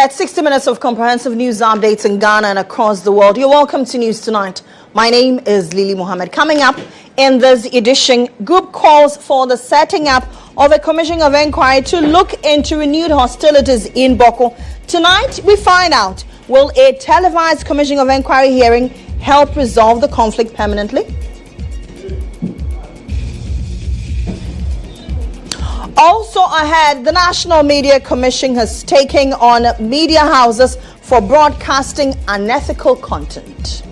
It's 60 minutes of comprehensive news updates in Ghana and across the world. You're welcome to News Tonight. My name is Mohammed. Coming up in this edition, group calls for the setting up of a commission of inquiry to look into renewed hostilities in Boko. Tonight, we find out, will a televised commission of inquiry hearing help resolve the conflict permanently? Also ahead, the National Media Commission has taken on media houses for broadcasting unethical content.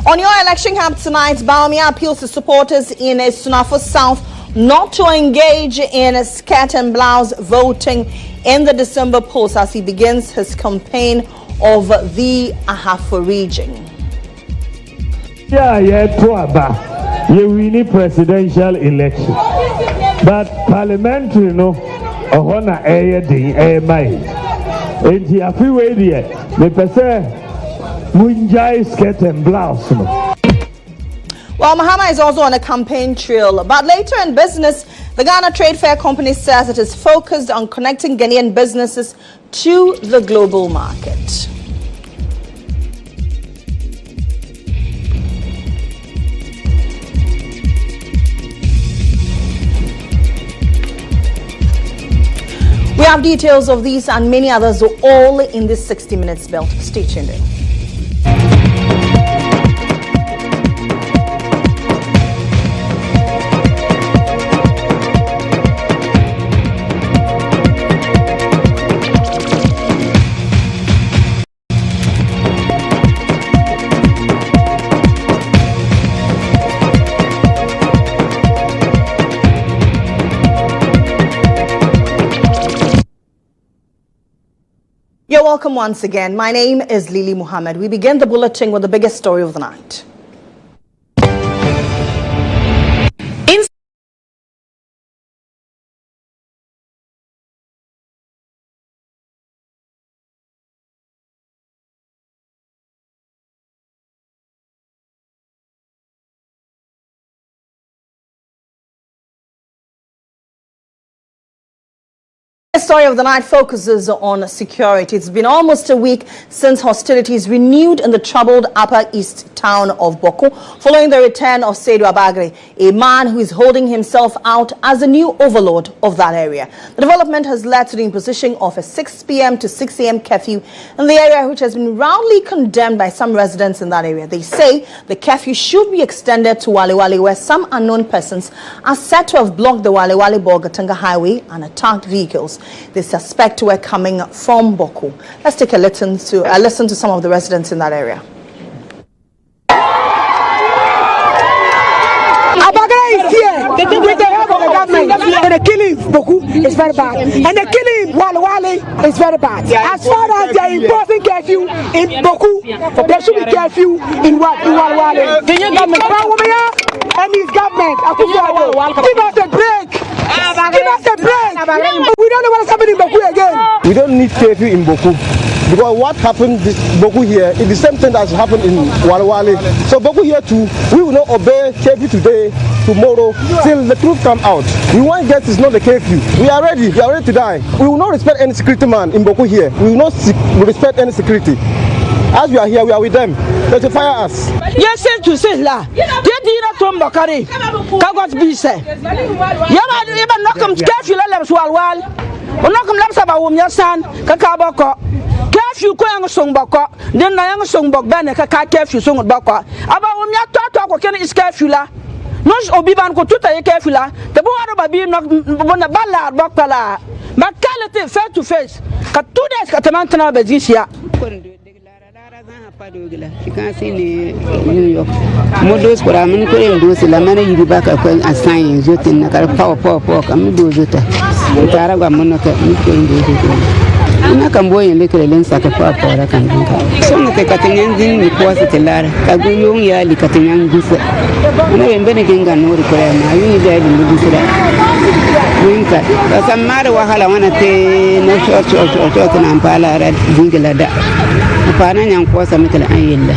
On your election hub tonight, Bawumia appeals to supporters in Sunafo South not to engage in skirt and blouse voting in the December polls as he begins his campaign of the Ahafo region. You win presidential election, but parliamentary no, ohona ding mai. Enti afiwe die, me pese munjai skirt and blouse no. Well, Mahama is also on a campaign trail, but later in business, the Ghana Trade Fair Company says it is focused on connecting Ghanaian businesses to the global market. We have details of these and many others all in this 60 minutes belt. Stay tuned in. You're welcome once again. My name is Mohammed. We begin the bulletin with the biggest story of the night. The story of the night focuses on security. It's been almost a week since hostilities renewed in the troubled Upper East town of Boko, following the return of Seydou Abagre, a man who is holding himself out as the new overlord of that area. The development has led to the imposition of a 6 p.m. to 6 a.m. curfew in the area, which has been roundly condemned by some residents in that area. They say the curfew should be extended to Wale Wale, where some unknown persons are said to have blocked the Wale Wale Bolgatanga highway and attacked vehicles. They suspect were coming from Boko. Let's take a listen to some of the residents in that area. Abagre is here with the help of the government, and the killing Boko is very bad, and the killing Wale Wale is very bad. As far as they are imposing curfew in Boko, there should be curfew in Wale Wale. Bawumia and his government, give us a break. Give us a break. We don't know what's happening in Boko again. We don't need curfew in Boko, because what happened in Boko here is the same thing that's happened in Wale Wale. So Boko here too, we will not obey curfew today, tomorrow, till the truth come out. We want justice, not the curfew. We are ready to die. We will not respect any security man in Boko here. We will not respect any security. As we are here, we are with them. They fire us. Yes, to say la. They did not come Bakari. Kagot be say. Yama even knock them curfew levels wal. Knock them laps about Bawumia san, Kakabako. Curfew Koyang song Bako, then Nayang song Bok Bane Kaka curfew song Bako. About Bawumia Toto can is curfew la. Nos Obiban ko tuta ye curfew la. The Boado Babi knock Bala Bokala. But quality face to face. Kat 2 days Katamantana Bezisia. You can't see New York. Modos for a minute and do the Lamana Yibaka and sign Zotin, power, and do Zota. Taraga Monaca, Nakamboy and little lens like a pop or a can drink. Some of the cutting engine requires a lar, Kaguyung Yali cutting young Gusa. No, and Benedict and no requirement. I really died in the Gusa. Winter. But some matter Wahala wanna say no church or talk and Ampala at Zingalada. Upana young was a little ayilla.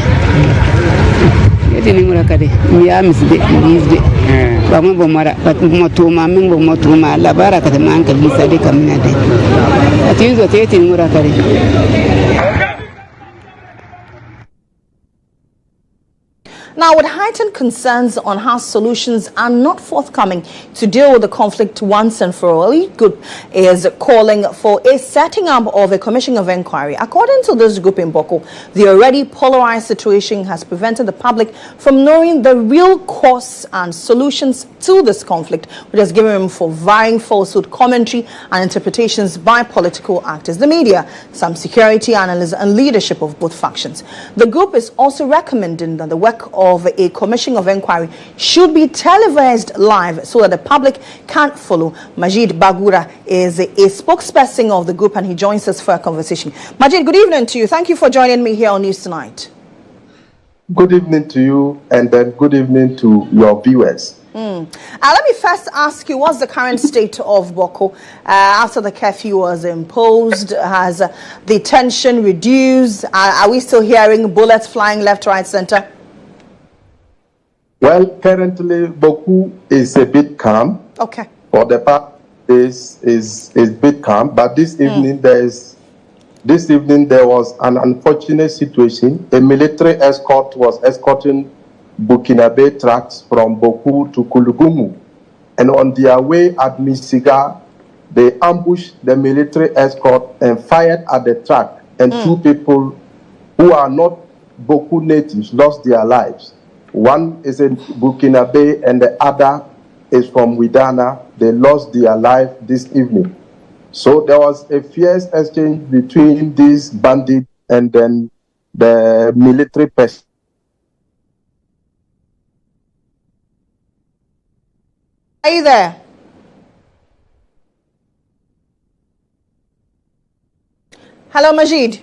Eti ni murakade. Ya misde bizde. Ba mo bomara, ba mo tuma mingo mo tuma la baraka de manka bisa de kaminade. Ati hizo eti ni murakade. Now, with heightened concerns on how solutions are not forthcoming to deal with the conflict once and for all, the group is calling for a setting up of a commission of inquiry. According to this group in Boko, the already polarized situation has prevented the public from knowing the real cause and solutions to this conflict, which has given room for varying falsehood commentary and interpretations by political actors, the media, some security analysts, and leadership of both factions. The group is also recommending that the work of a commission of inquiry should be televised live so that the public can't follow. Majid Bagura is a spokesperson of the group and he joins us for a conversation. Majid, good evening to you. Thank you for joining me here on News Tonight. Good evening to you and then good evening to your viewers. Let me first ask you, what's the current state of Boko after the curfew was imposed? Has the tension reduced? Are we still hearing bullets flying left, right, center? Well, currently, Boku is a bit calm. Okay. For the past days is a bit calm, but this evening there was an unfortunate situation. A military escort was escorting Burkinabe trucks from Boku to Kulugumu, and on their way at Misiga, they ambushed the military escort and fired at the truck, and two people who are not Boku natives lost their lives. One is in Burkinabe and the other is from Widana. They lost their life this evening. So there was a fierce exchange between these bandits and then the military person. Are you there? Hello, Majid.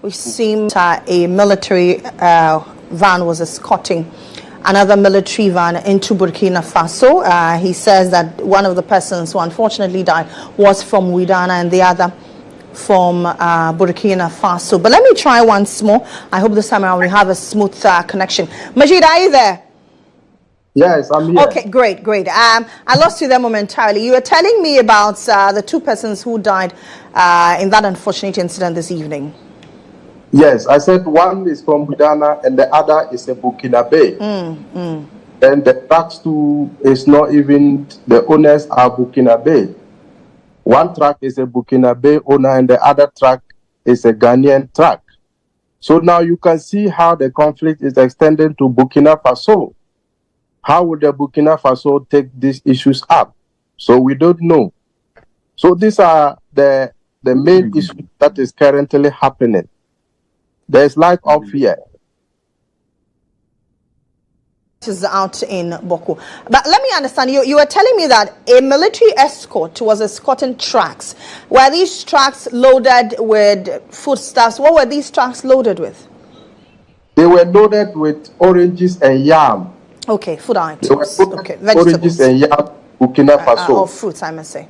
We seem a military van was escorting another military van into Burkina Faso. He says that one of the persons who unfortunately died was from Widana and the other from Burkina Faso. But let me try once more. I hope this time around we have a smooth connection. Majid, are you there? Yes, I'm here. Okay, great. I lost you there momentarily. You were telling me about the two persons who died in that unfortunate incident this evening. Yes, I said one is from Widana and the other is a Burkinabe. And the trucks too is not even, the owners are Burkinabe. One truck is a Burkinabe owner and the other truck is a Ghanaian truck. So now you can see how the conflict is extended to Burkina Faso. How would the Burkina Faso take these issues up? So we don't know. So these are the main issues that is currently happening. There's lack of fear. Is out in Boko. But let me understand, you were telling me that a military escort was escorting trucks. Were these trucks loaded with foodstuffs? What were these trucks loaded with? They were loaded with oranges and yam. Okay, food items. Okay, vegetables. Oranges and yam, Burkina Faso. Or fruits, I must say.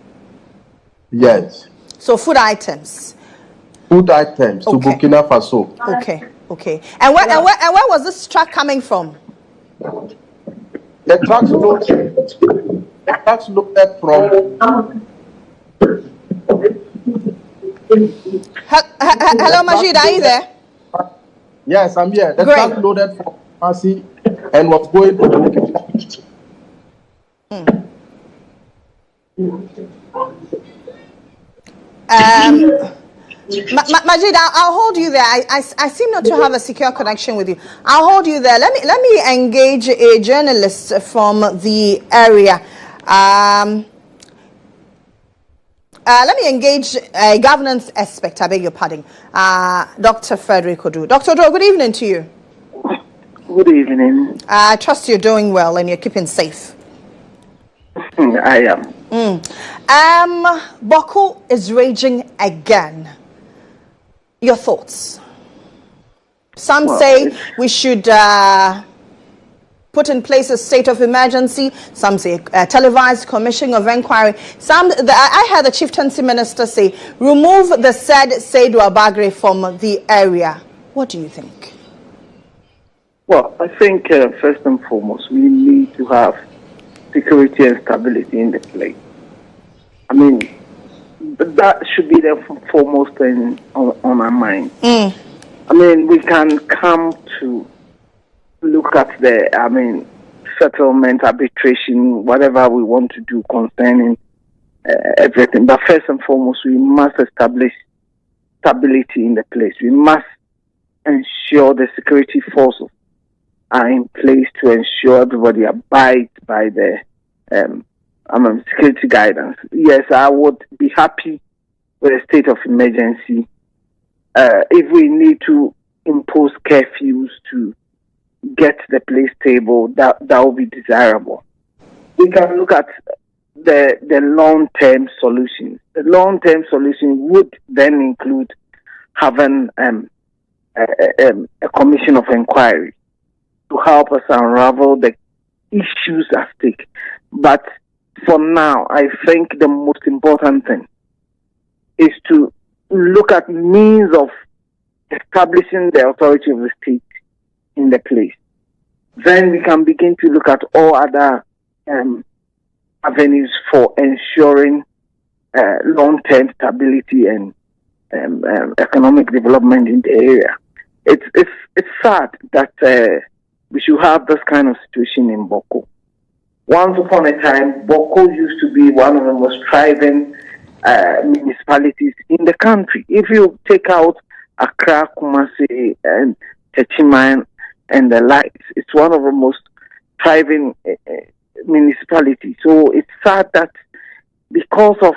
Yes. So food items. Food items to Burkina Faso. Okay. And where was this truck coming from? The trucks loaded from. Hello, Majid, are you there? Yes, I'm here. The truck loaded from Masi and was going to Burkina. Majid, I'll hold you there. I seem not to have a secure connection with you. I'll hold you there. Let me engage a journalist from the area. Let me engage a governance expert. I beg your pardon. Dr. Frederick Odu. Dr. Odu, good evening to you. Good evening. I trust you're doing well and you're keeping safe. I am. Boko is raging again. Your thoughts? Some say we should put in place a state of emergency. Some say a televised commission of inquiry. I heard the chieftaincy minister say, remove the said Seydou Abagre from the area. What do you think? Well, I think first and foremost, we need to have security and stability in the place. I mean, that should be the foremost thing on our mind. I mean, we can come to look at the, settlement, arbitration, whatever we want to do concerning everything. But first and foremost, we must establish stability in the place. We must ensure the security forces are in place to ensure everybody abides by the security guidance. Yes, I would be happy with a state of emergency. If we need to impose curfews to get the place stable, that would be desirable. We can look at the long-term solutions. The long-term solution would then include having a commission of inquiry to help us unravel the issues at stake. But for now, I think the most important thing is to look at means of establishing the authority of the state in the place. Then we can begin to look at all other avenues for ensuring long-term stability and economic development in the area. It's sad that we should have this kind of situation in Boko. Once upon a time, Boko used to be one of the most thriving municipalities in the country. If you take out Accra, Kumasi, and Techiman and the likes, it's one of the most thriving municipalities. So it's sad that because of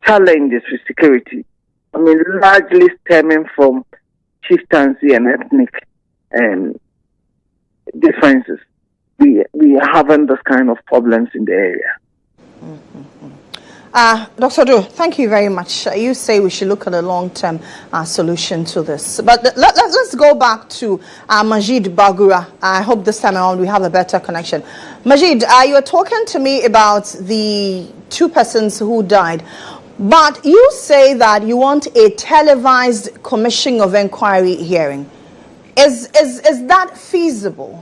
challenges with security, largely stemming from chieftaincy and ethnic differences, we are having this kind of problems in the area. Dr. Do, thank you very much. You say we should look at a long-term solution to this. But let's go back to Majid Bagura. I hope this time around we have a better connection. Majid, you were talking to me about the 2 persons who died. But you say that you want a televised commission of inquiry hearing. Is that feasible?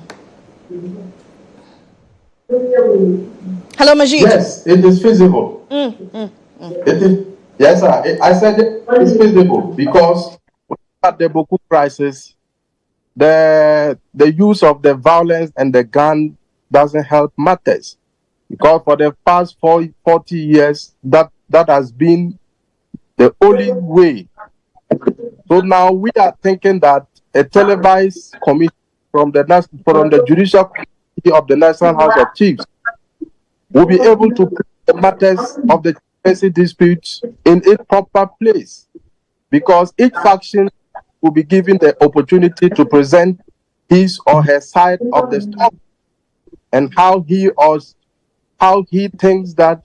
Hello, Majid. Yes, it is feasible. It is, yes, sir. I said it's feasible because at the Boku crisis, the use of the violence and the gun doesn't help matters. Because for the past 40 years, that has been the only way. So now we are thinking that a televised committee from the Judicial Committee of the National House of Chiefs will be able to put the matters of the chieftaincy disputes in a proper place, because each faction will be given the opportunity to present his or her side of the story and how he thinks that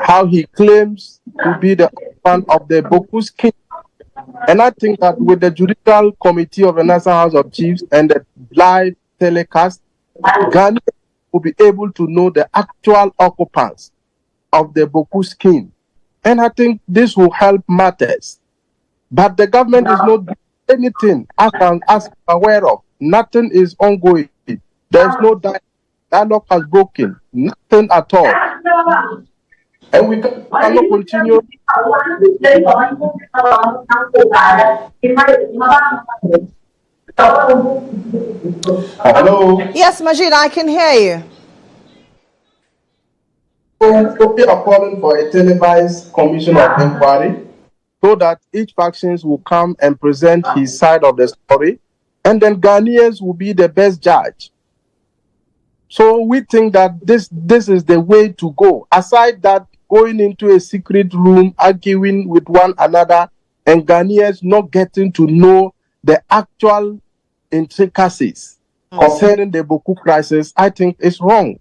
how he claims to be the fan of the Boku's king. And I think that with the Judicial Committee of the National House of Chiefs and the live telecast, Ghana will be able to know the actual occupants of the Boku's king. And I think this will help matters. But the government is not doing anything as I'm aware of. Nothing is ongoing. There is no dialogue has broken. Nothing at all. And we cannot continue. Hello? Yes, Majid, I can hear you. We are calling for a televised commission of inquiry so that each faction will come and present his side of the story, and then Ghanaians will be the best judge. So we think that this is the way to go. Aside that, going into a secret room, arguing with one another, and Ghanaians not getting to know the actual intricacies concerning the Boku crisis, I think is wrong.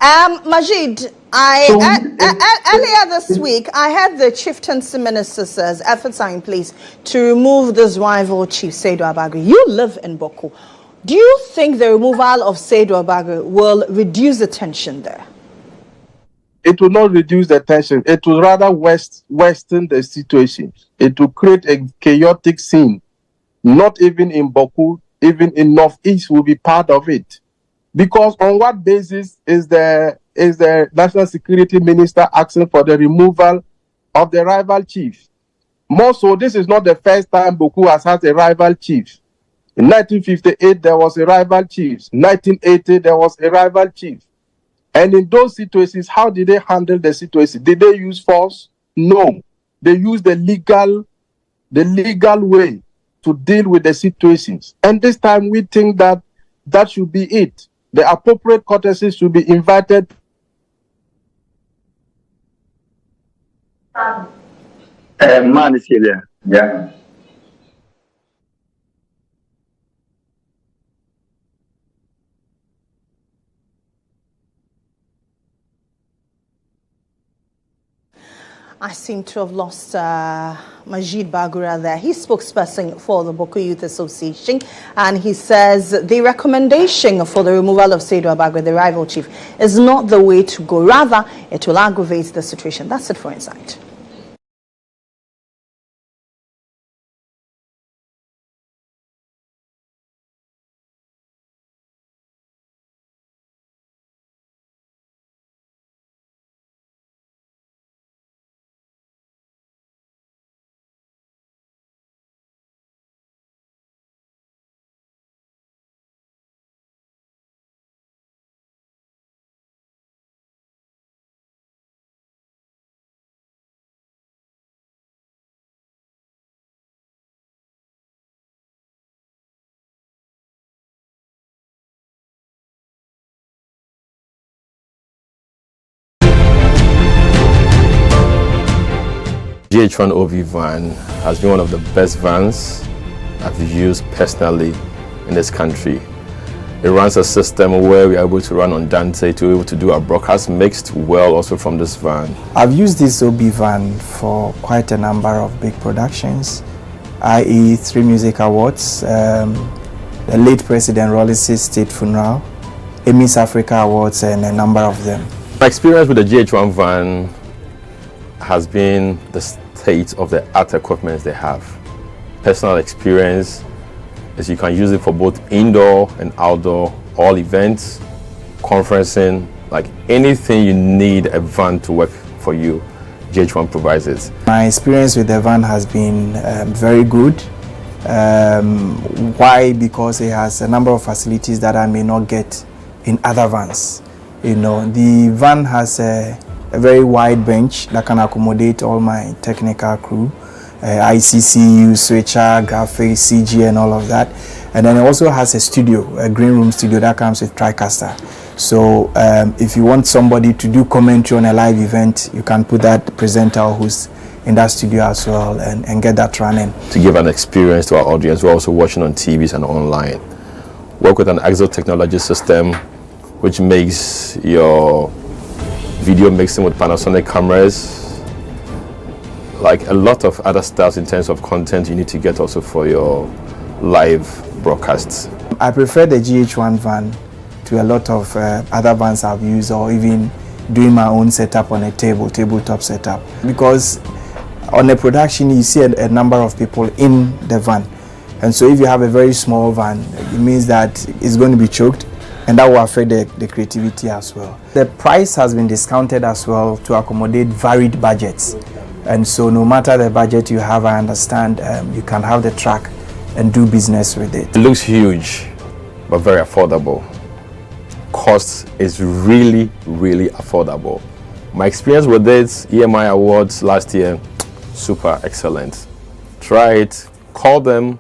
Majid, earlier this week, I heard the chieftaincy minister says efforts are in place to remove this rival chief, Seydou Abagri. You live in Boku. Do you think the removal of Seydou Abagri will reduce the tension there? It will not reduce the tension. It will rather worsen the situation. It will create a chaotic scene. Not even in Boku, even in Northeast will be part of it. Because on what basis is the National Security Minister asking for the removal of the rival chief? More so, this is not the first time Boku has had a rival chief. In 1958, there was a rival chief. 1980, there was a rival chief. And in those situations, how did they handle the situation? Did they use force? No. They used the legal way to deal with the situations. And this time we think that that should be it. The appropriate courtesies should be invited. Man is here. Yeah. I seem to have lost Majid Bagura there. He's spokesperson for the Boku Youth Association, and he says the recommendation for the removal of Seydou Abagri, the rival chief, is not the way to go. Rather, it will aggravate the situation. That's it for Insight. GHOne OV van has been one of the best vans I've used personally in this country. It runs a system where we are able to run on Dante to be able to do our broadcast mixed well also from this van. I've used this OB van for quite a number of big productions, i.e. 3 music awards, the late President Rollis' state funeral, Miss Africa awards, and a number of them. My experience with the GHOne van has been the state of the art equipment they have. Personal experience is you can use it for both indoor and outdoor, all events, conferencing, like anything you need a van to work for you, GHOne provides it. My experience with the van has been very good. Why? Because it has a number of facilities that I may not get in other vans. You know, the van has a very wide bench that can accommodate all my technical crew, ICCU, switcher, graphics, CG, and all of that. And then it also has a studio, a green room studio that comes with TriCaster. So if you want somebody to do commentary on a live event, you can put that presenter who's in that studio as well and get that running. To give an experience to our audience, we're also watching on TVs and online. Work with an Exo technology system, which makes your video mixing with Panasonic cameras, like a lot of other stuff in terms of content you need to get also for your live broadcasts. I prefer the GHOne van to a lot of other vans I've used, or even doing my own setup on a tabletop setup. Because on a production you see a number of people in the van, and so if you have a very small van, it means that it's going to be choked, and that will affect the creativity as well. The price has been discounted as well to accommodate varied budgets. And so no matter the budget you have, I understand you can have the track and do business with it. It looks huge, but very affordable. Cost is really, really affordable. My experience with this EMI Awards last year, super excellent. Try it, call them,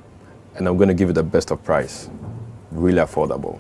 and I'm going to give you the best of price. Really affordable.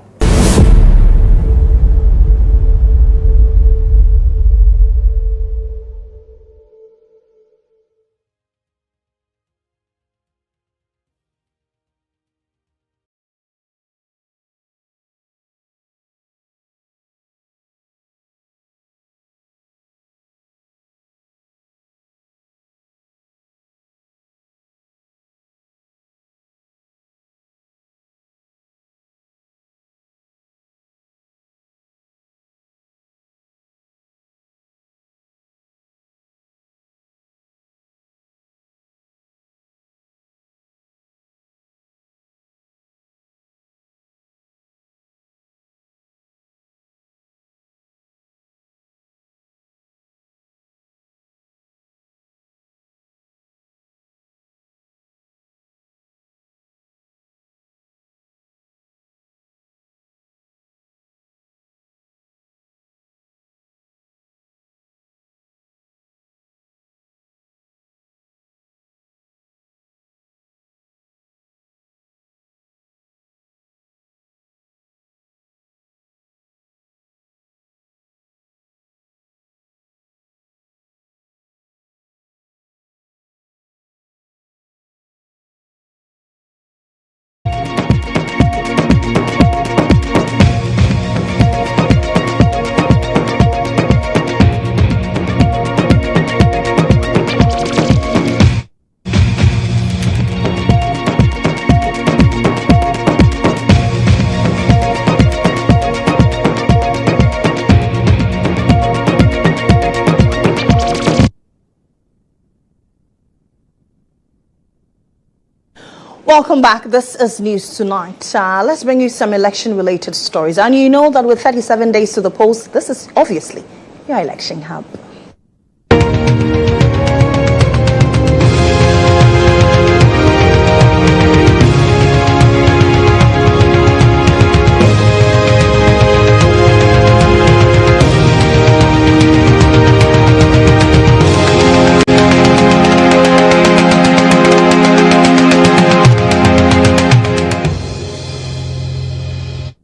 Welcome back. This is News Tonight. Let's bring you some election-related stories. And you know that with 37 days to the polls, this is obviously your election hub.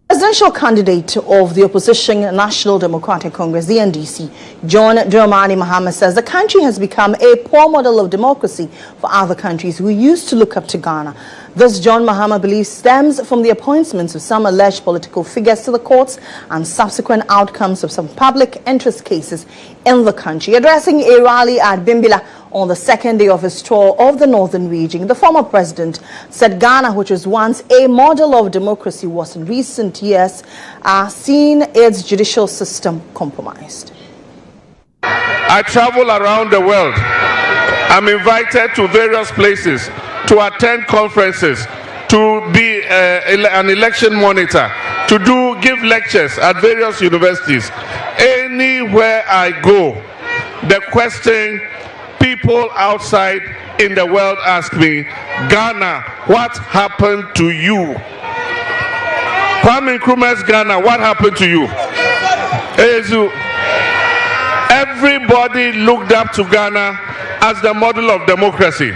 Presidential candidate of the opposition National Democratic Congress, the NDC, GHOne Mahama, says the country has become a poor model of democracy for other countries who used to look up to Ghana. This, GHOne Mahama believes, stems from the appointments of some alleged political figures to the courts and subsequent outcomes of some public interest cases in the country. Addressing a rally at Bimbila on the second day of his tour of the northern region, the former president said Ghana, which was once a model of democracy, was in recent years seen its judicial system compromised. I travel around the world. I'm invited to various places to attend conferences, to be an election monitor, to give lectures at various universities. Anywhere I go, the question people outside in the world ask me, Ghana, what happened to you? Kwame Nkrumah's Ghana, what happened to you? Everybody looked up to Ghana as the model of democracy.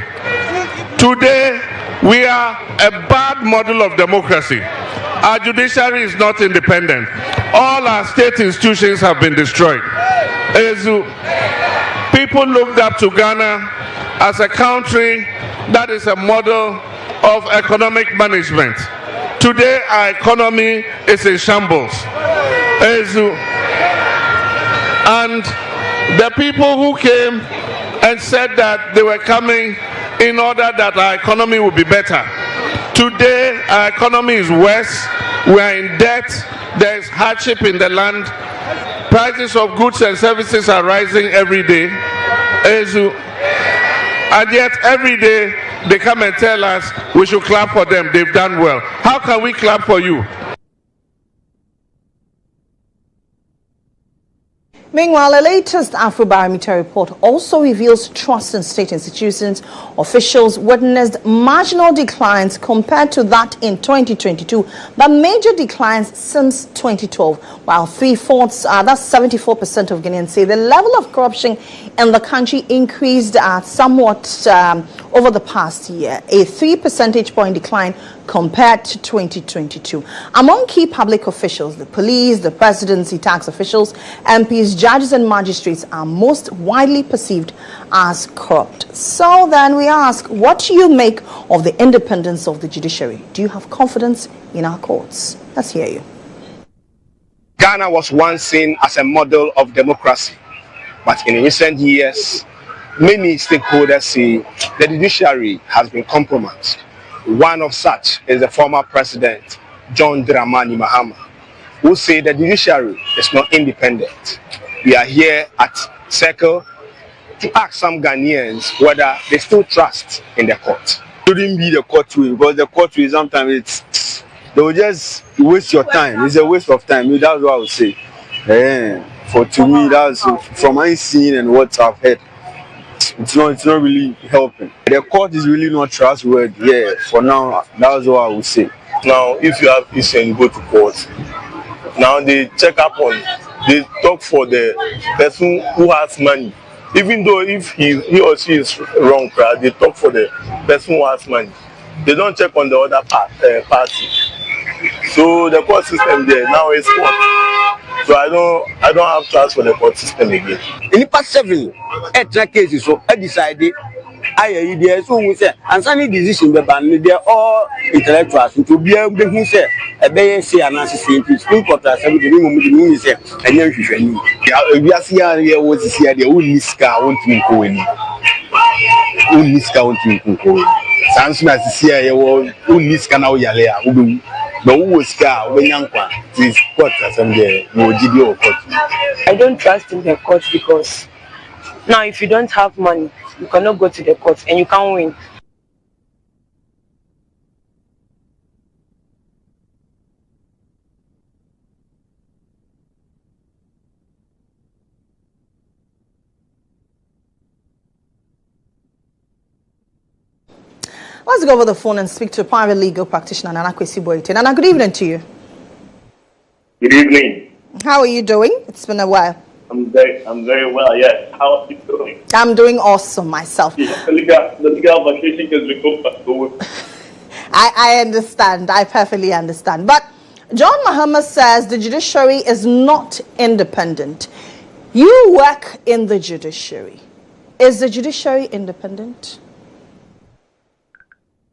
Today, we are a bad model of democracy. Our judiciary is not independent. All our state institutions have been destroyed. People looked up to Ghana as a country that is a model of economic management. Today, our economy is in shambles. And the people who came and said that they were coming in order that our economy would be better. Today, our economy is worse. We are in debt. There is hardship in the land. Prices of goods and services are rising every day. And yet, every day, they come and tell us we should clap for them. They've done well. How can we clap for you? Meanwhile, a latest Afrobarometer report also reveals trust in state institutions. Officials witnessed marginal declines compared to that in 2022, but major declines since 2012. While that's 74% of Ghanaians say the level of corruption in the country increased somewhat over the past year, a 3 percentage point decline compared to 2022. Among key public officials, the police, the presidency, tax officials, MPs, judges and magistrates are most widely perceived as corrupt. So then we ask, what do you make of the independence of the judiciary? Do you have confidence in our courts? Let's hear you. Ghana was once seen as a model of democracy, but in recent years, many stakeholders say the judiciary has been compromised. One of such is the former president, John Dramani Mahama, who say the judiciary is not independent. We are here at Circle to ask some Ghanaians whether they still trust in the court. It shouldn't be the court way, because the court way sometimes they will just waste your time. It's a waste of time. That's what I would say. To me, that's from my seeing and what I've heard. It's not really helping. The court is really not trustworthy. Yeah, for now, that's what I would say. Now, if you have issue and you go to court, now they check up on, they talk for the person who has money. Even though if he or she is wrong, they talk for the person who has money. They don't check on the other party. So the court system there now is court. So I don't have trust for the court system again. In the past 7 cases, so I decided I there so we say and some decision be ban they all intellectuals to be able to say a be say analysis in Supreme Court as we mean say and you we are see here what is here the only scar want to go in. Only scar want to go. Samson as see here only scar now yale but who was car when young this court as no court. I don't trust in the court because now if you don't have money, you cannot go to the court and you can't win. Let's go over the phone and speak to a private legal practitioner, Nana Kwesi Boyite. Nana, good evening to you. Good evening. How are you doing? It's been a while. I'm very well, yes. How are you doing? I'm doing awesome myself. Yes, the legal vacation is recovered. I understand. I perfectly understand. But John Mahama says the judiciary is not independent. You work in the judiciary. Is the judiciary independent?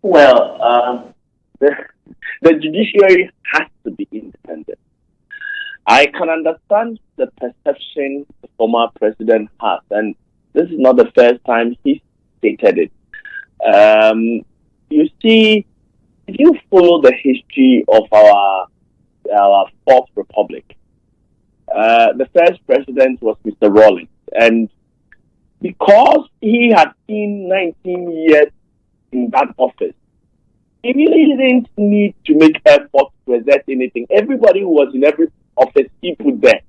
Well, the judiciary has to be independent. I can understand the perception the former president has, and this is not the first time he stated it. You see, if you follow the history of our Fourth Republic, the first president was Mr. Rawlings, and because he had been 19 years in that office, he really didn't need to make effort to exert anything. Everybody who was in every office, he put there.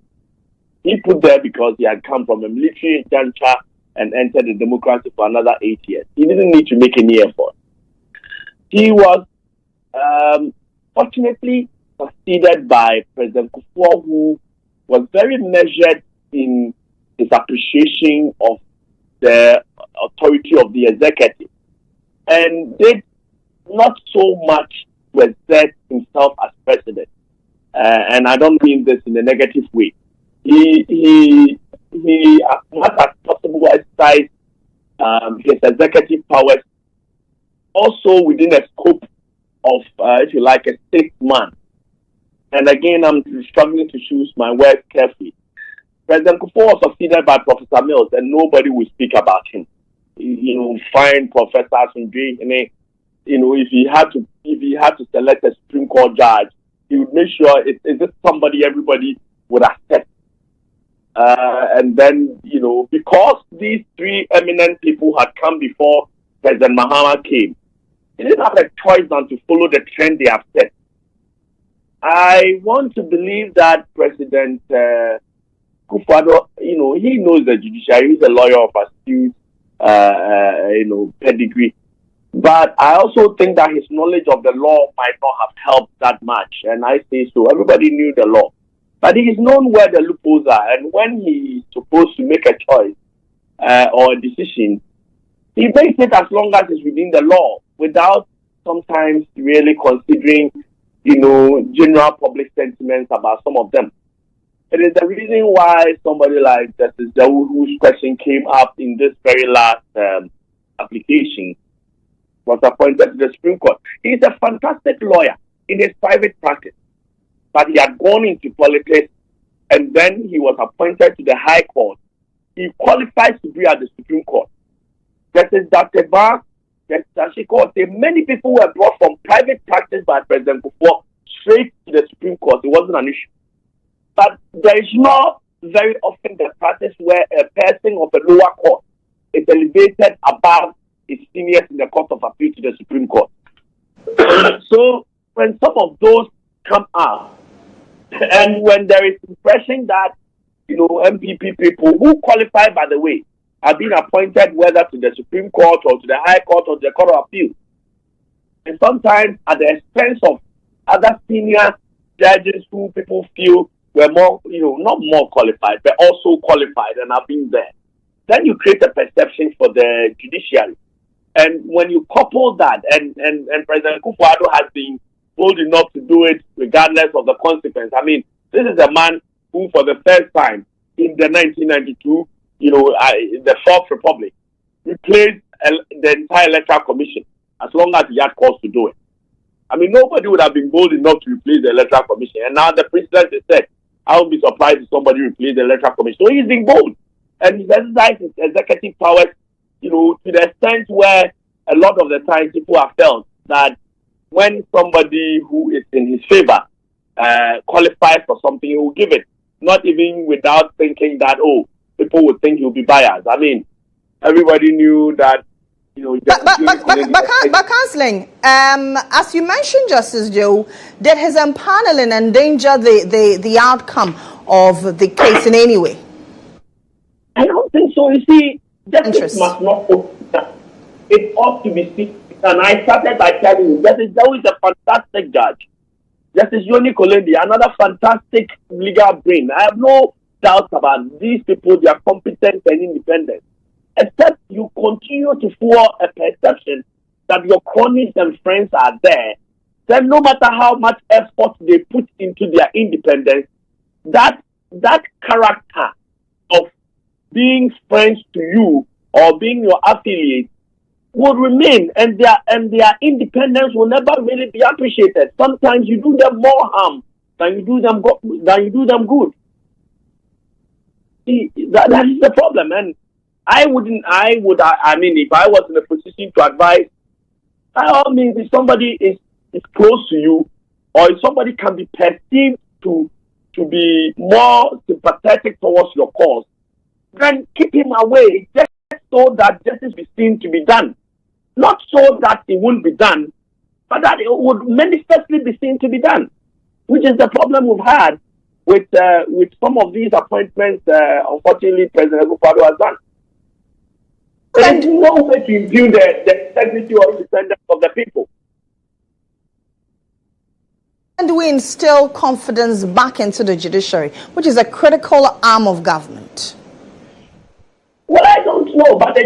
He put there because he had come from a military juncture and entered the democracy for another 8 years. He didn't need to make any effort. He was fortunately succeeded by President Kufuor, who was very measured in his appreciation of the authority of the executive and did not so much to exert himself as president. And I don't mean this in a negative way. He as much as possible exercised his executive powers also within a scope of, if you like, a statesman. And again, I'm struggling to choose my words carefully. President Kufuor was succeeded by Professor Mills, and nobody will speak about him. You know, fine professors and you know, if he had to select a Supreme Court judge, he would make sure is this somebody everybody would accept. And then, you know, because these three eminent people had come before President Mahama came, he didn't have a choice than to follow the trend they have set. I want to believe that President Kufuor, you know, he knows the judiciary. He's a lawyer of astute, you know, pedigree. But I also think that his knowledge of the law might not have helped that much. And I say so. Everybody knew the law. But he is known where the loopholes are. And when he's supposed to make a choice or a decision, he makes it as long as it's within the law without sometimes really considering, you know, general public sentiments about some of them. It is the reason why somebody like Justice Dawood, whose question came up in this very last application, was appointed to the Supreme Court. He's a fantastic lawyer in his private practice, but he had gone into politics and then he was appointed to the High Court. He qualifies to be at the Supreme Court. Justice Dr. Bar, Justice Ashiko, many people were brought from private practice by President Kufuor straight to the Supreme Court. It wasn't an issue. But there is not very often the practice where a person of a lower court is elevated above his seniors in the Court of Appeal to the Supreme Court. So when some of those come out, and when there is impression that, you know, MPP people who qualify, by the way, have been appointed whether to the Supreme Court or to the High Court or to the Court of Appeal, and sometimes at the expense of other senior judges who people feel were more, you know, not more qualified, but also qualified and have been there, then you create a perception for the judiciary. And when you couple that, and President Kufuor has been bold enough to do it regardless of the consequence. I mean, this is a man who, for the first time in the 1992, you know, the Fourth Republic, replaced the entire Electoral Commission as long as he had cause to do it. I mean, nobody would have been bold enough to replace the Electoral Commission. And now the president has said, I would be surprised if somebody replaced the Electoral Commission. So he's being bold. And he's exercised his executive powers, you know, to the extent where a lot of the time people have felt that when somebody who is in his favor qualifies for something, he will give it, not even without thinking that, oh, people would think he'll be biased. I mean, everybody knew that, you know. But counseling, as you mentioned, Justice Joe, did his empaneling endanger the outcome of the case in any way? I don't think so. You see, justice must not open that. It ought to be secret. And I started by telling you, Justice Dawo is a fantastic judge. Justice Yoni Kolendi, another fantastic legal brain. I have no doubt about these people, their competence and independence. Except you continue to form a perception that your cronies and friends are there, then no matter how much effort they put into their independence, that character of being friends to you or being your affiliate will remain, and their independence will never really be appreciated. Sometimes you do them more harm than you do them good. See, that is the problem. And I mean, if I was in a position to advise, by all means, if somebody is close to you, or if somebody can be perceived to be more sympathetic towards your cause, then keep him away, just so that justice be seen to be done. Not so that it won't be done, but that it would manifestly be seen to be done, which is the problem we've had with some of these appointments. Unfortunately, President Akufo-Addo has done. There's no way to imbue the integrity or independence of the people. And we instill confidence back into the judiciary, which is a critical arm of government. Well, I don't know, but the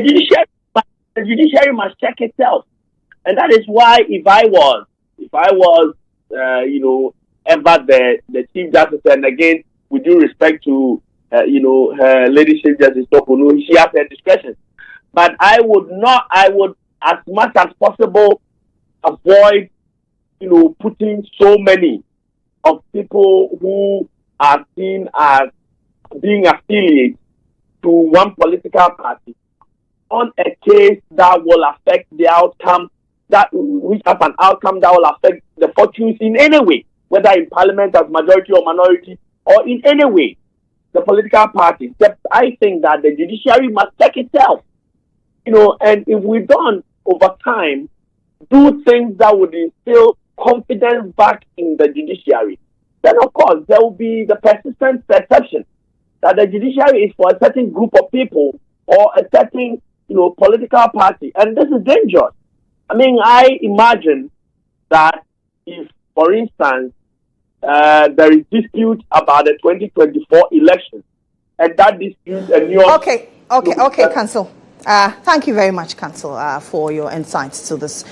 judiciary must check itself, and that is why if I was, ever the Chief Justice, and again, with due respect to, her Ladyship Justice Tokunu, she has her discretion, but I would as much as possible avoid, putting so many of people who are seen as being affiliated to one political party on a case that will affect the outcome, which has an outcome that will affect the fortunes in any way, whether in parliament as majority or minority, or in any way, the political party. I think that the judiciary must check itself, and if we don't, over time, do things that would instill confidence back in the judiciary, then of course there will be the persistent perception that the judiciary is for a certain group of people or a certain political party, and this is dangerous. I mean, I imagine that if, for instance, there is dispute about the 2024 election, and that dispute and Okay, Counsel. Thank you very much, Counsel, for your insights to this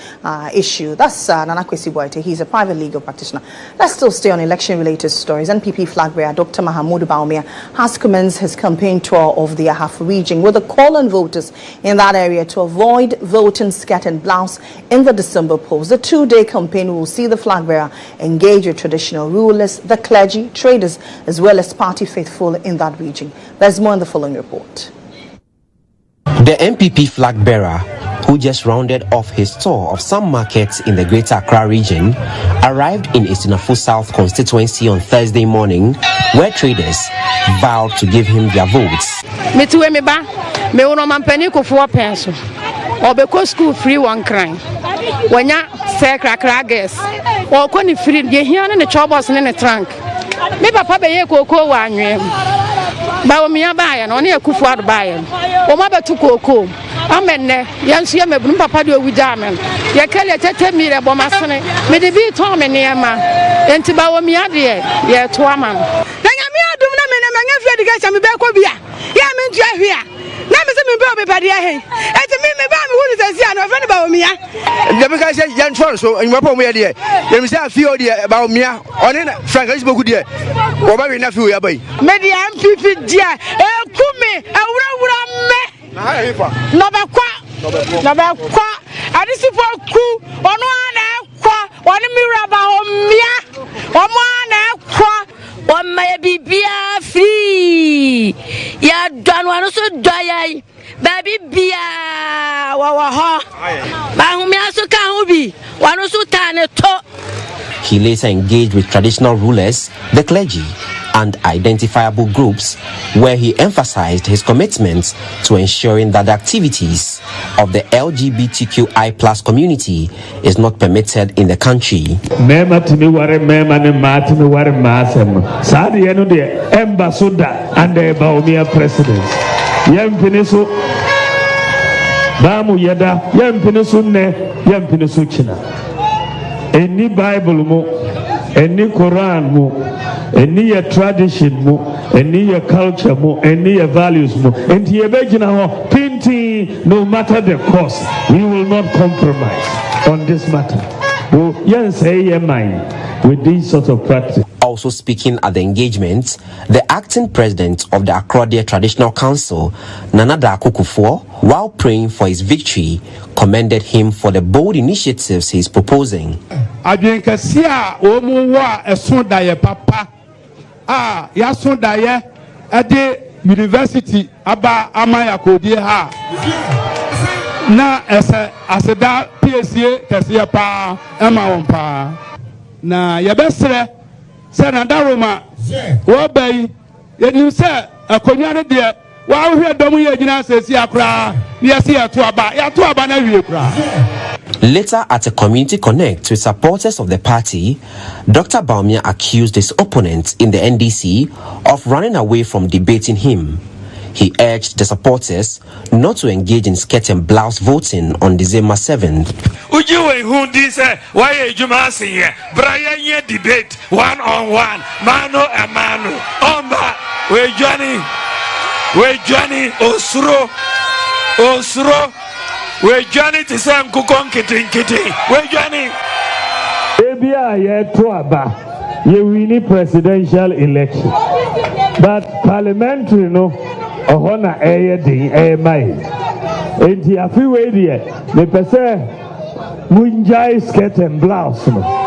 issue. That's Nana Kwesi Boite. He's a private legal practitioner. Let's still stay on election-related stories. NPP flag bearer Dr. Mahamudu Bawumia has commenced his campaign tour of the Ahafo region with a call on voters in that area to avoid voting skirt and blouse in the December polls. The two-day campaign will see the flag bearer engage with traditional rulers, the clergy, traders, as well as party faithful in that region. There's more in the following report. The MPP flag bearer, who just rounded off his tour of some markets in the Greater Accra region, arrived in Esinafo South constituency on Thursday morning, where traders vowed to give him their votes. School free one crime. When ya say crack guess, or when free, you hear in the troubles in the trunk. Me papa be ye koko wanwe. Bawumia buy only a Akufo-Addo buy. O ma betu koko. Amenne, yansu ye mebunu papa de owu jamen. Ye kele tete mi re bomasene. Me de bi ton me niema. Enti Bawumia de ye to ama. Na nyame adum na me na manya fi education me be ko bia. Ye me ntua hwia. Na me se me be obebade ahen. Enti me ba me hu ni sesi ana friend Bawumia. Dem ka say yan tron so enwa pa mo ye de. Dem say afio de Bawumia. Oni na Frank is boku de. O ba we na fi ya bai. Me de MPP dia e kumi awura me. Na ha hifa. No be kwa. Adisipo ku ono ana kwa. Oni mi raba Bawumia. Omo ana kwa. On my bibia free. Ya dwan wanu so dwayai. Baby bia wa ha. Bawumia so ka hu bi. Wanu so tane to. He later engaged with traditional rulers, the clergy, and identifiable groups, where he emphasized his commitment to ensuring that the activities of the LGBTQI+ community is not permitted in the country. Mema timi ware mema ne matimi ware masem. Saadi yenu de ambassador and the Bawumia president. Yempiniso Bamu yada yampini sunne yampini suchina. Any Bible mo, any Quran mo, any tradition mo, any culture mo, any values mo. And the original painting, no matter the cost, we will not compromise on this matter. Yes, with this sort of practice. Also speaking at the engagement, the acting president of the Accra Traditional Council, Nanada Akufo, while praying for his victory, commended him for the bold initiatives he is proposing. Adwenkasia omuwa esondaye papa ya sondaye ade university aba amaya kodie ha na aseda PSA kesiye pa ema wonpa na yebesre se na daroma wo bai yenim se akonya ne de wa hwe dom ye gina sesi akra yesi ya to aba na wie kra. Later, at a community connect with supporters of the party, Dr. Bawumia accused his opponents in the NDC of running away from debating him. He urged the supporters not to engage in skirt and blouse voting on December 7th. Ujiwe hundi se waye jumasi ye Brian ye debate one-on-one mano a mano omba we Johnny osuro we Johnny to say mkukon kiti we Johnny ebia ye toaba ye wini presidential election but parliamentary no ohona eye din mai enti afi we die me pese munjai skirt and blouse no.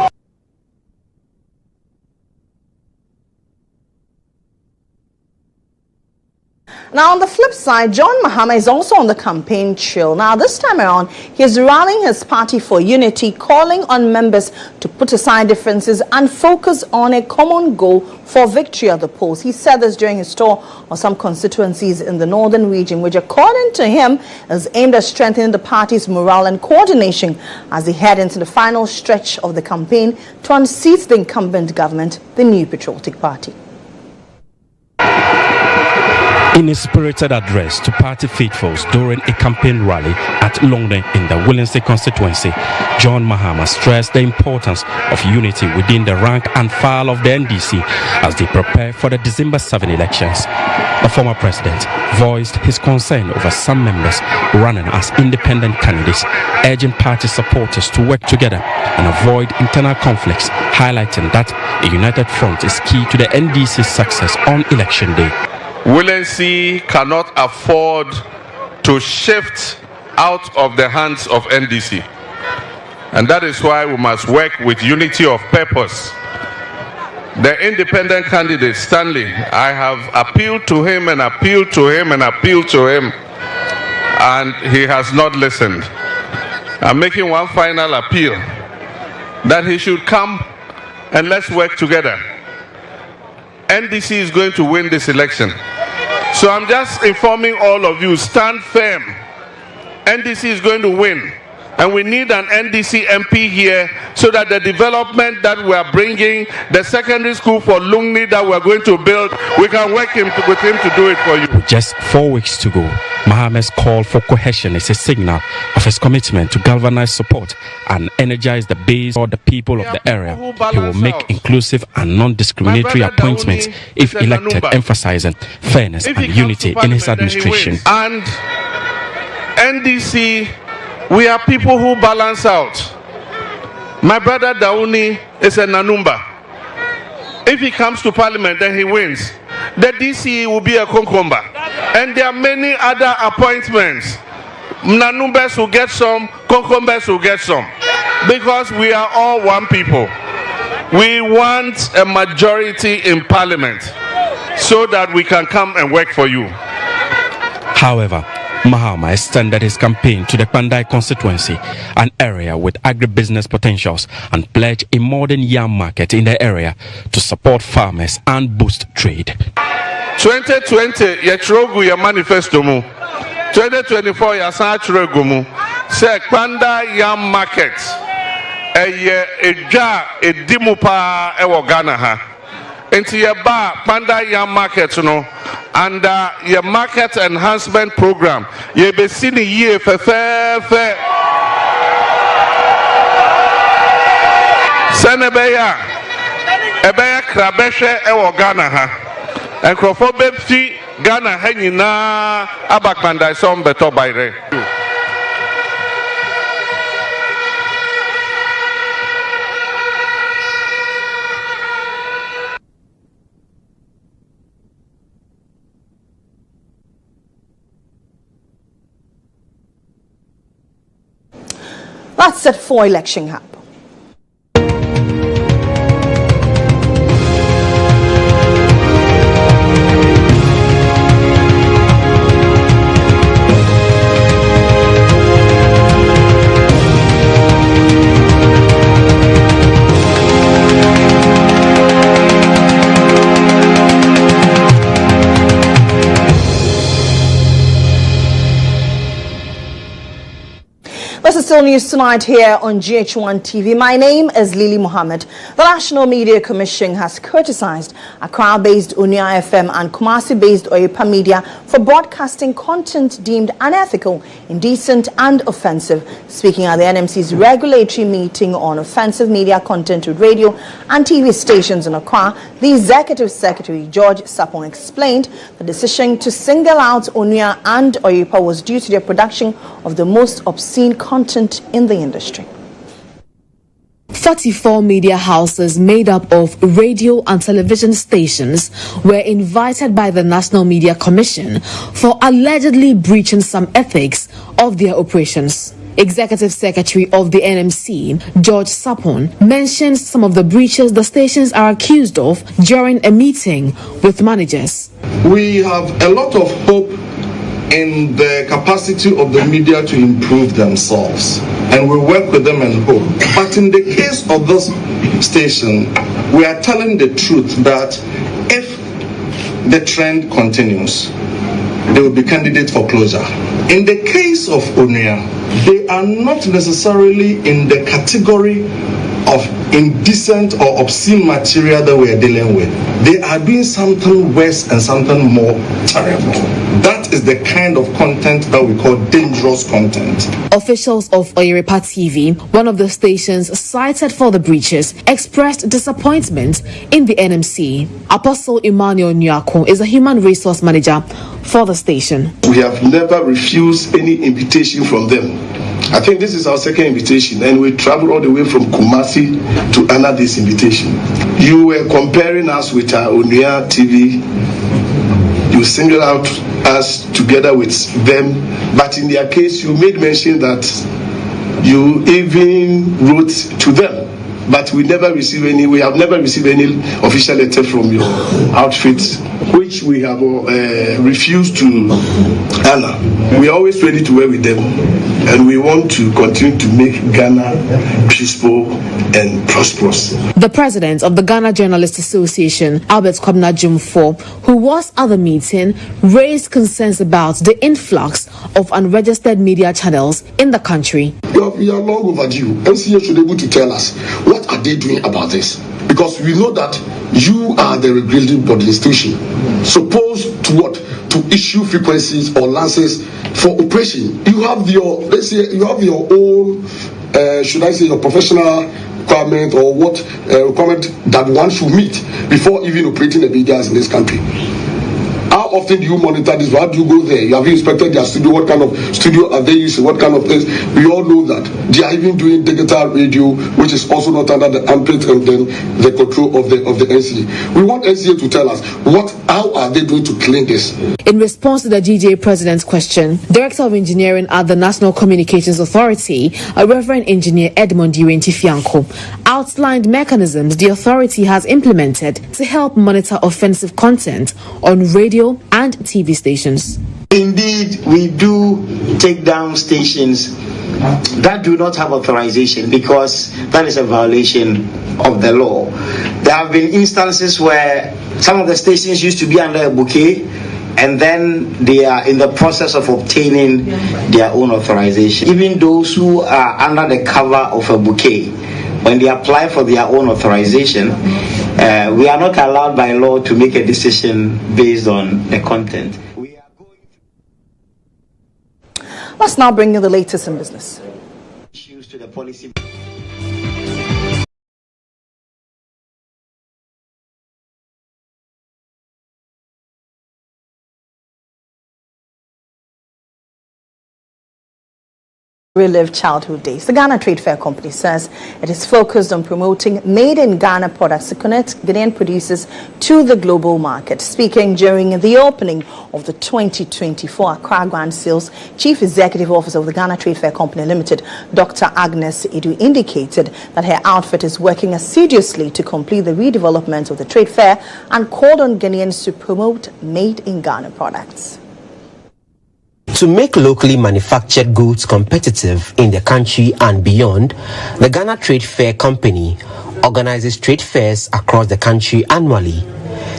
Now, on the flip side, GHOne Mahama is also on the campaign trail. Now, this time around, he is rallying his party for unity, calling on members to put aside differences and focus on a common goal for victory at the polls. He said this during his tour on some constituencies in the northern region, which, according to him, is aimed at strengthening the party's morale and coordination as they head into the final stretch of the campaign to unseat the incumbent government, the New Patriotic Party. In a spirited address to party faithfuls during a campaign rally at London in the Williamson constituency, GHOne Mahama stressed the importance of unity within the rank and file of the NDC as they prepare for the December 7 elections. The former president voiced his concern over some members running as independent candidates, urging party supporters to work together and avoid internal conflicts, highlighting that a united front is key to the NDC's success on election day. Willency cannot afford to shift out of the hands of NDC. And that is why we must work with unity of purpose. The independent candidate, Stanley, I have appealed to him and appealed to him and appealed to him, and he has not listened. I'm making one final appeal that he should come and let's work together. NDC is going to win this election. So I'm just informing all of you, stand firm. NDC is going to win. And we need an NDC MP here so that the development that we are bringing, the secondary school for Lungni that we are going to build, we can work with him to do it for you. With just 4 weeks to go, Mahama's call for cohesion is a signal of his commitment to galvanize support and energize the base for the people of the area. He will make inclusive and non-discriminatory appointments if elected, emphasizing fairness and unity in his administration. And NDC, we are people who balance out. My brother Dauni is a Nanumba. If he comes to parliament, then he wins. The DC will be a Konkomba. And there are many other appointments. Nanumbas will get some, Konkombas will get some. Because we are all one people. We want a majority in parliament so that we can come and work for you. However, Mahama extended his campaign to the Pandai constituency, an area with agribusiness potentials, and pledged a modern yam market in the area to support farmers and boost trade. 2020, Yetrogu ya manifesto mu. 2024, ya sanachuregu mu. Say Pandai yam market. Eye eja edimupa ewo Ghana ha. Enti yeba Pandai yam market no. under your market enhancement program. You be seen a year for Senebeya Ebeya Krabeshe Ewo Ghana ha. And Crofobepsi Ghana Henina Abakmanda Som Beto Baire. That's it for Election Hub. This is still news tonight here on GHOne TV. My name is Lily Mohammed. The National Media Commission has criticized Accra-based Unia FM and Kumasi-based Oyepa Media for broadcasting content deemed unethical, indecent and offensive. Speaking at the NMC's regulatory meeting on offensive media content with radio and TV stations in Accra, the Executive Secretary, George Sapon, explained the decision to single out Unia and Oyepa was due to their production of the most obscene content in the industry. 34 media houses made up of radio and television stations were invited by the National Media Commission for allegedly breaching some ethics of their operations. Executive Secretary of the NMC, George Sapon, mentions some of the breaches the stations are accused of during a meeting with managers. We have a lot of hope in the capacity of the media to improve themselves, and we work with them and hope. But in the case of this station, we are telling the truth that if the trend continues, they will be candidates for closure. In the case of Unia, they are not necessarily in the category of indecent or obscene material that we are dealing with. They are doing something worse and something more terrible. That is the kind of content that we call dangerous content. Officials of Oyepa TV, one of the stations cited for the breaches, expressed disappointment in the NMC. Apostle Emmanuel Nyako is a human resource manager for the station. We have never refused any invitation from them. I think this is our second invitation, and we traveled all the way from Kumasi to honor this invitation. You were comparing us with our Unia TV. You singled out us together with them, but in their case, you made mention that you even wrote to them. But we have never received any official letter from your outfit, which we have refused to honor. We are always ready to work with them, and we want to continue to make Ghana peaceful and prosperous. The president of the Ghana Journalists Association, Albert Kwabena Jumfo, who was at the meeting, raised concerns about the influx of unregistered media channels in the country. We are long overdue. NCA should be able to tell us what are they doing about this, because we know that you are the regulating body institution supposed to what, to issue frequencies or licenses for operation. You have your, let's say, you have your own should I say your professional requirement, or what requirement that one should meet before even operating the media in this country. How often do you monitor this? How do you go there? You have inspected their studio. What kind of studio are they using? What kind of things? We all know that they are even doing digital radio, which is also not under the armpit and then the control of the NCA. We want NCA to tell us how are they going to clean this? In response to the GJ president's question, Director of Engineering at the National Communications Authority, Reverend Engineer Edmond Fianco, outlined mechanisms the authority has implemented to help monitor offensive content on radio and TV stations. Indeed, we do take down stations that do not have authorization, because that is a violation of the law. There have been instances where some of the stations used to be under a bouquet, and then they are in the process of obtaining their own authorization. Even those who are under the cover of a bouquet, when they apply for their own authorization, We are not allowed by law to make a decision based on the content. Let's now bring you the latest in business. Issues to the policy. Relive childhood days. The Ghana Trade Fair Company says it is focused on promoting made-in-Ghana products to connect Ghanaian producers to the global market. Speaking during the opening of the 2024 Accra Grand Sales, Chief Executive Officer of the Ghana Trade Fair Company Limited, Dr. Agnes Edu, indicated that her outfit is working assiduously to complete the redevelopment of the trade fair and called on Ghanaians to promote made-in-Ghana products. To make locally manufactured goods competitive in the country and beyond, the Ghana Trade Fair Company organizes trade fairs across the country annually.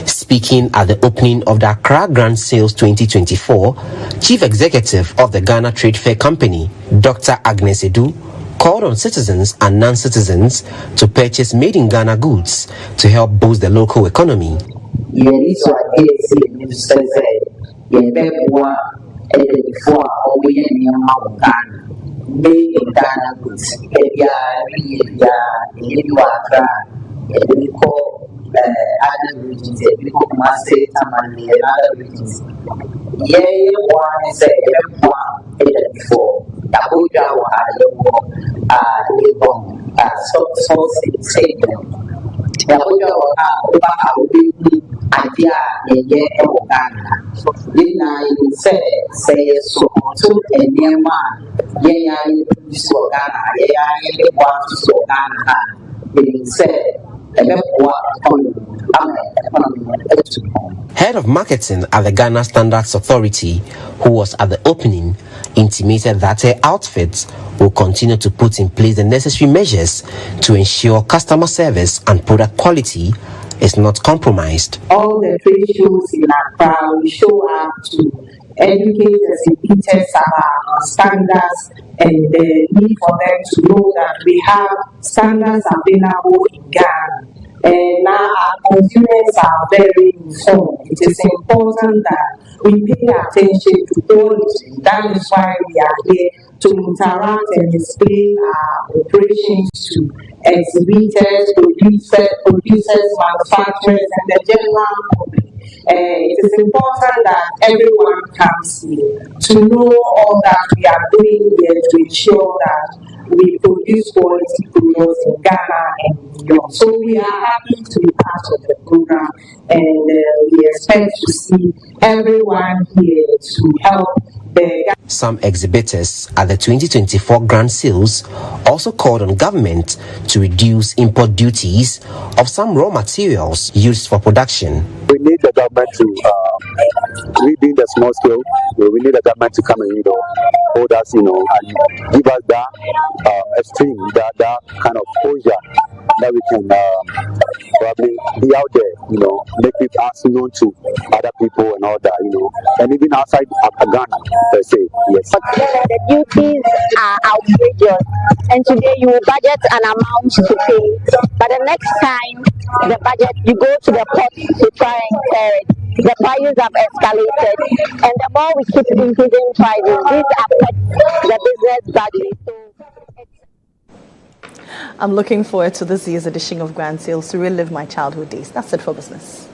Speaking at the opening of the Accra Grand Sales 2024, Chief Executive of the Ghana Trade Fair Company, Dr. Agnes Edu, called on citizens and non-citizens to purchase made-in-Ghana goods to help boost the local economy. Before we made in Ghana goods, we call other regions, we call Master Tamale and other regions. One is before Abuja idea say so and near man, Head of marketing at the Ghana Standards Authority, who was at the opening, intimated that her outfits will continue to put in place the necessary measures to ensure customer service and product quality is not compromised. All the trade shows in Accra will show up to educate the repeaters about standards and the need for them to know that we have standards available in Ghana. And now our consumers are very informed. It is important that we pay attention to quality. That is why we are here to interact and explain our operations to exhibitors, producers, manufacturers, and the general public. It is important that everyone comes here to know all that we are doing here to ensure that we produce quality products in Ghana and beyond. So we are happy to be part of the program, and we expect to see everyone here to help the. Some exhibitors at the 2024 Grand Sales also called on government to reduce import duties of some raw materials used for production. We need the government to, we being the small scale, we need the government to come and, hold us, and give us that extreme, that kind of exposure that we can probably be out there, make it us known to other people and all that, and even outside of Ghana, per se, yes. The duties are outrageous, and today you will budget an amount to pay, but the next time the budget, you go to the port to try and clear it. The prices have escalated, and the more we keep increasing prices, this affects the business badly. I'm looking forward to this year's edition of Grand Sales to relive my childhood days. That's it for business.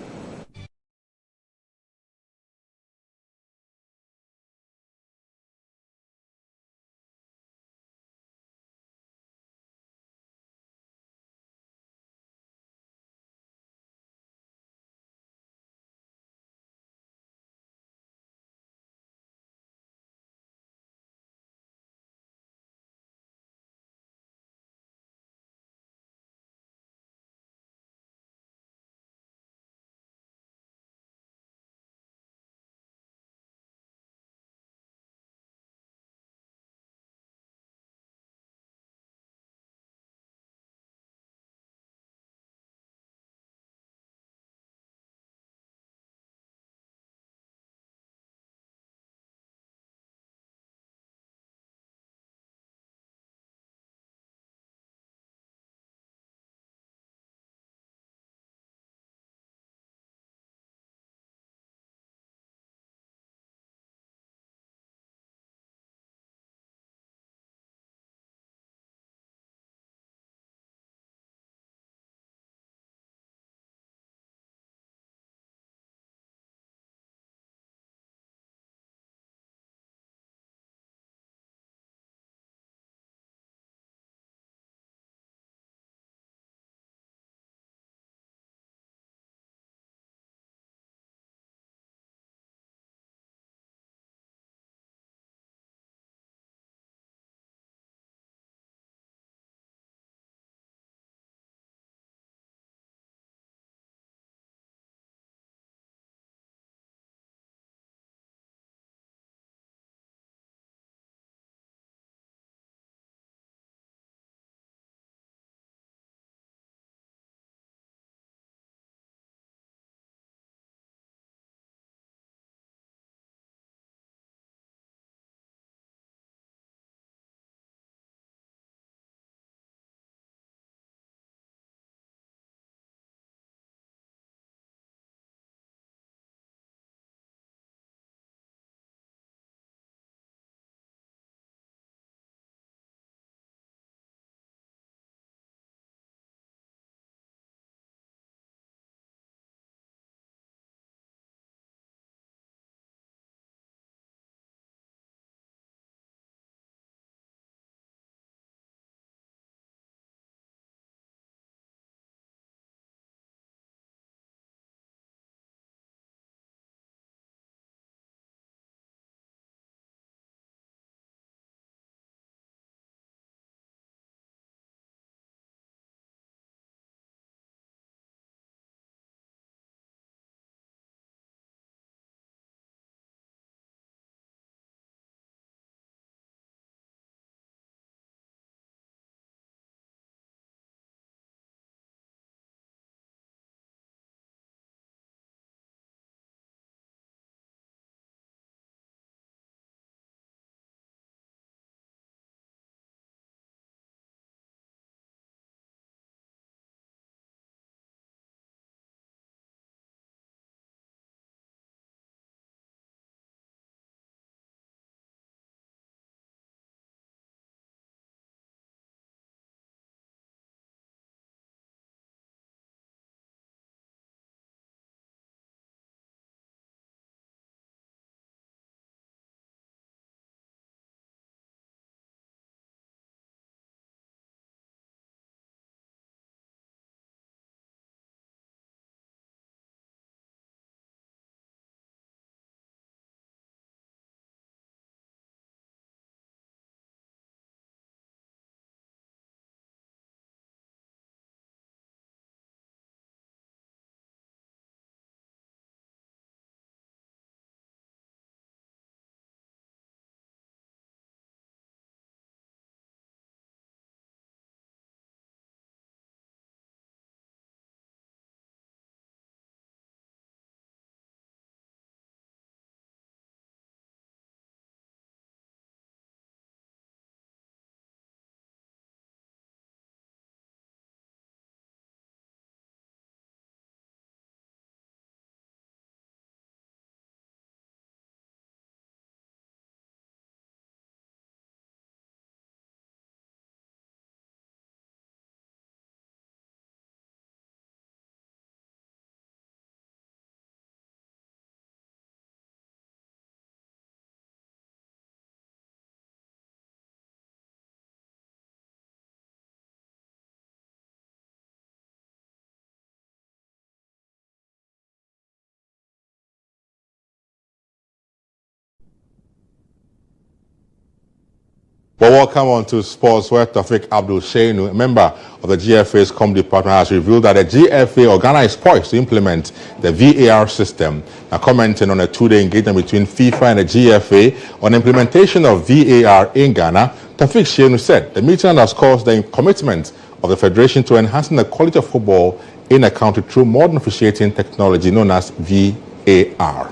Well, welcome on to Sports, where Taufik Abdul Sheinu, a member of the GFA's Com department, has revealed that the GFA or Ghana is poised to implement the VAR system. Now, commenting on a two-day engagement between FIFA and the GFA on implementation of VAR in Ghana, Taufik Sheinu said the meeting underscores the commitment of the Federation to enhancing the quality of football in a country through modern officiating technology known as VAR.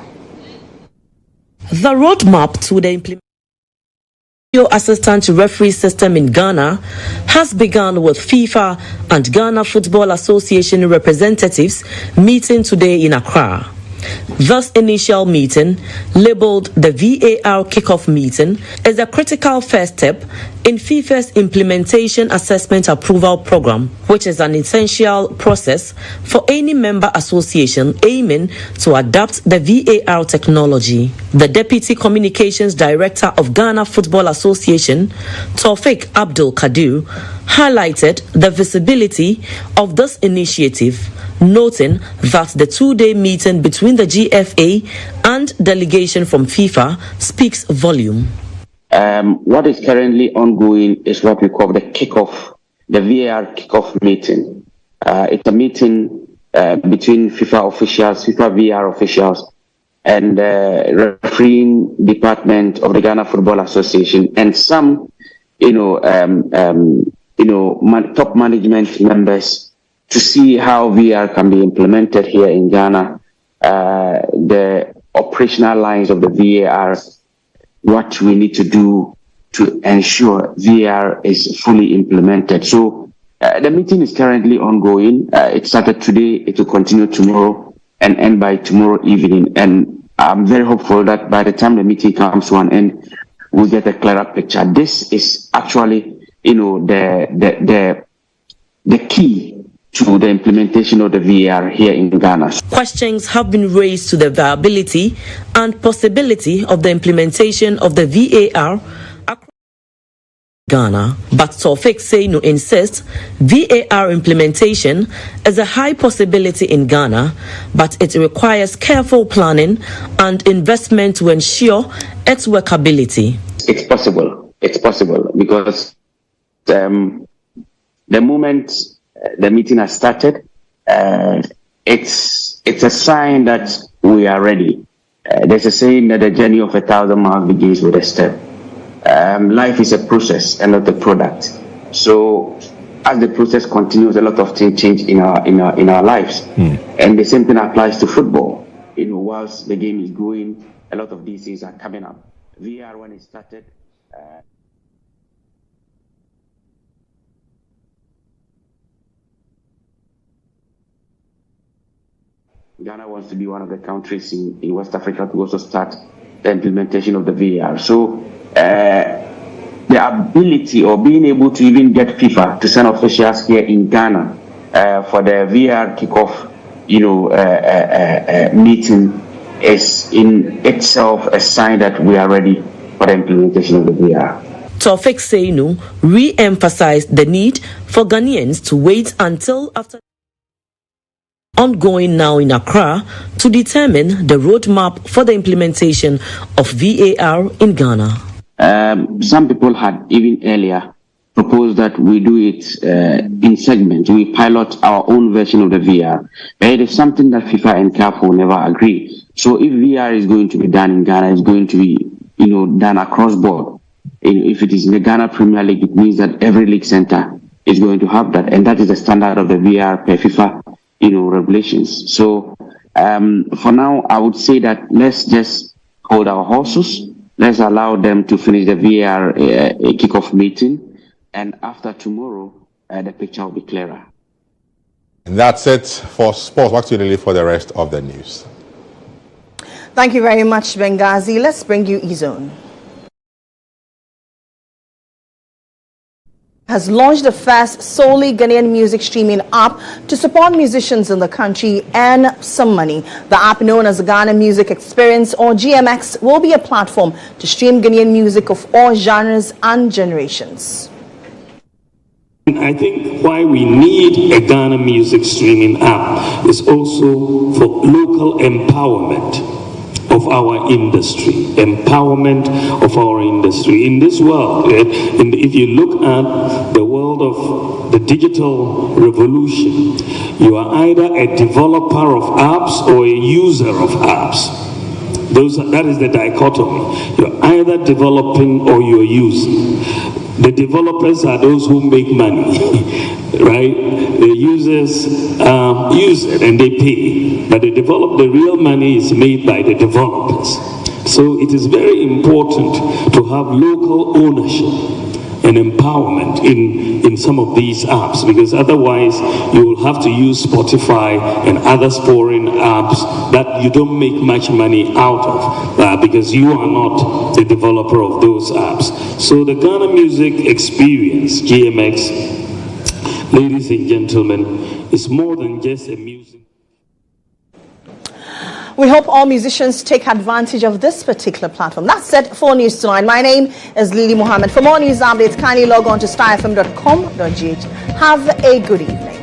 The roadmap to the implementation assistant referee system in Ghana has begun with FIFA and Ghana Football Association representatives meeting today in Accra. This initial meeting, labeled the VAR kickoff meeting, is a critical first step in FIFA's implementation assessment approval program, which is an essential process for any member association aiming to adapt the VAR technology. The Deputy Communications Director of Ghana Football Association, Taufik Abdul Kadir, highlighted the visibility of this initiative, noting that the two-day meeting between the GFA and delegation from FIFA speaks volume. What is currently ongoing is what we call the kickoff, the VAR kickoff meeting. It's a meeting between FIFA officials, FIFA VAR officials, and the refereeing department of the Ghana Football Association, and some, top management members, to see how VR can be implemented here in Ghana, the operational lines of the VAR, what we need to do to ensure VR is fully implemented. So the meeting is currently ongoing. It started today, it will continue tomorrow and end by tomorrow evening. And I'm very hopeful that by the time the meeting comes to an end, we'll get a clearer picture. This is actually, the key to the implementation of the VAR here in Ghana. Questions have been raised to the viability and possibility of the implementation of the VAR across Ghana, but Taufik Sheinu insists VAR implementation is a high possibility in Ghana, but it requires careful planning and investment to ensure its workability. It's possible. It's possible because the moment the meeting has started, it's a sign that we are ready. There's a saying that the journey of 1,000 miles begins with a step. Life is a process and not a product. So as the process continues, a lot of things change in our lives. And the same thing applies to football. Whilst the game is growing, a lot of these things are coming up. VR, when it started, Ghana wants to be one of the countries in West Africa to also start the implementation of the VAR. So the ability or being able to even get FIFA to send officials here in Ghana for the VAR kickoff, meeting is in itself a sign that we are ready for the implementation of the VAR. Taufik Sheinu re-emphasized the need for Ghanaians to wait until after ongoing now in Accra to determine the roadmap for the implementation of VAR in Ghana. Some people had even earlier proposed that we do it in segments. We pilot our own version of the VR. But it is something that FIFA and CAF will never agree. So if VR is going to be done in Ghana, it's going to be done across board. If it is in the Ghana Premier League, it means that every league center is going to have that, and that is the standard of the VR per FIFA regulations. So for now, I would say that let's just hold our horses. Let's allow them to finish the VR kickoff meeting, and after tomorrow, the picture will be clearer. And that's it for sports. Back to Lily for the rest of the news. Thank you very much, Benghazi. Let's bring you GHOne. Has launched the first solely Ghanaian music streaming app to support musicians in the country and some money. The app, known as the Ghana Music Experience or GMX, will be a platform to stream Ghanaian music of all genres and generations. I think why we need a Ghana music streaming app is also for local empowerment of our industry, empowerment of our industry. In this world, if you look at the world of the digital revolution, you are either a developer of apps or a user of apps. That is the dichotomy. You're either developing or you're using. The developers are those who make money, right? The users use it and they pay, but the real money is made by the developers. So it is very important to have local ownership and empowerment in some of these apps, because otherwise you will have to use Spotify and other foreign apps that you don't make much money out of because you are not the developer of those apps. So the Ghana Music Experience, GMX, ladies and gentlemen, is more than just a music. We hope all musicians take advantage of this particular platform. That's it for News Tonight. My name is Lily Mohammed. For more news updates, kindly log on to starfm.com.gh. Have a good evening.